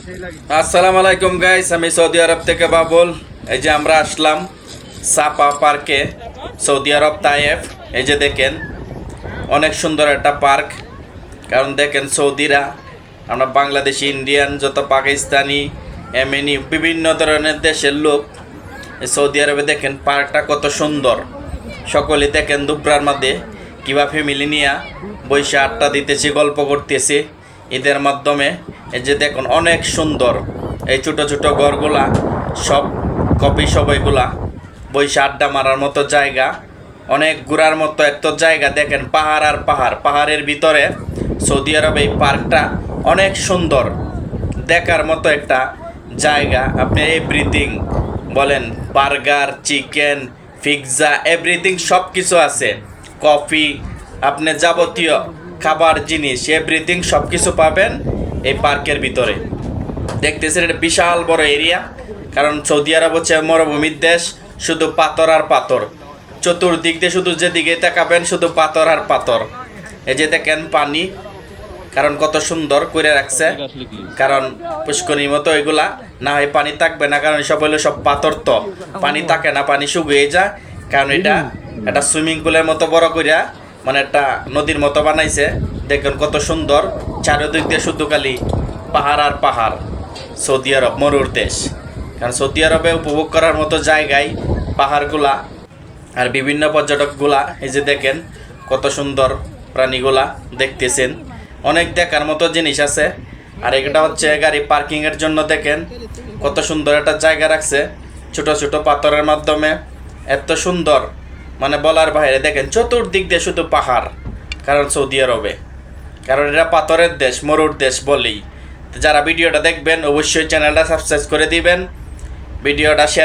আসসালামু আলাইকুম গাইস, আমি সৌদি আরব থেকে বাবুল। এই যে আমরা আসলাম সাপা পার্কে, সৌদি আরব তায়েফ। এই যে দেখেন অনেক সুন্দর একটা পার্ক। কারণ দেখেন সৌদিরা, আমরা বাংলাদেশি, ইন্ডিয়ান, যত পাকিস্তানি, এমনি বিভিন্ন ধরনের দেশের লোক সৌদি আরবে দেখেন পার্কটা কত সুন্দর। সকলে দেখেন দুপুরের মধ্যে কিবা ফ্যামিলি নিয়ে বসে আড্ডা দিতেছি, গল্প করতেছি ঈদের মাধ্যমে। এই যে দেখুন অনেক সুন্দর এই ছোট ছোট ঘরগুলা, সব কপি সবাইগুলা বসে আড্ডা মারার মতো জায়গা, অনেক ঘোরার মতো এত জায়গা। দেখেন পাহাড় আর পাহাড়, পাহাড়ের ভিতরে সৌদি আরব এই পার্কটা অনেক সুন্দর, দেখার মতো একটা জায়গা। আপনি এভরিথিং বলেন, বার্গার, চিকেন, পিৎজা, এভরিথিং সব কিছু আছে। কফি, আপনি যাবতীয় খাবার জিনিস এভরিথিং সব কিছু পাবেন এই পার্কের ভিতরে। দেখতেছেন এটা বিশাল বড় এরিয়া। কারণ সৌদি আরব হচ্ছে মরুভূমির দেশ, শুধু পাথর আর পাথর। চতুর্দিক দিয়ে শুধু যেদিকে তাকাবেন শুধু পাথর আর পাথর। এই যে দেখেন পানি, কারণ কত সুন্দর করে রাখছে। কারণ পুষ্করির মতো এগুলা না হয় পানি থাকবে না, কারণ সব হলো সব পাথর, তো পানি থাকে না, পানি শুকিয়ে যায়। কারণ এটা একটা সুইমিং পুলের মতো বড় করিয়া, মানে একটা নদীর মতো বানাইছে। দেখবেন কত সুন্দর, চারিদিক দিয়ে শুধু খালি পাহাড় আর পাহাড়। সৌদি আরব মরুর দেশ, কারণ সৌদি আরবে উপভোগ করার মতো জায়গায় পাহাড়গুলা আর বিভিন্ন পর্যটকগুলা। এই যে দেখেন কত সুন্দর প্রাণীগুলা দেখতেছেন, অনেক দেখার মতো জিনিস আছে। আর এটা হচ্ছে গাড়ি পার্কিংয়ের জন্য। দেখেন কত সুন্দর একটা জায়গা রাখছে, ছোট ছোট পাথরের মাধ্যমে, এত সুন্দর মানে বলার বাইরে। দেখেন চতুর্দিক দিয়ে শুধু পাহাড়, কারণ সৌদি আরবে, কারণ এটা পাথরের দেশ, মরুর দেশ বলেই। যারা ভিডিওটা দেখবেন অবশ্যই চ্যানেলটা সাবস্ক্রাইব করে দিবেন, ভিডিওটা শেয়ার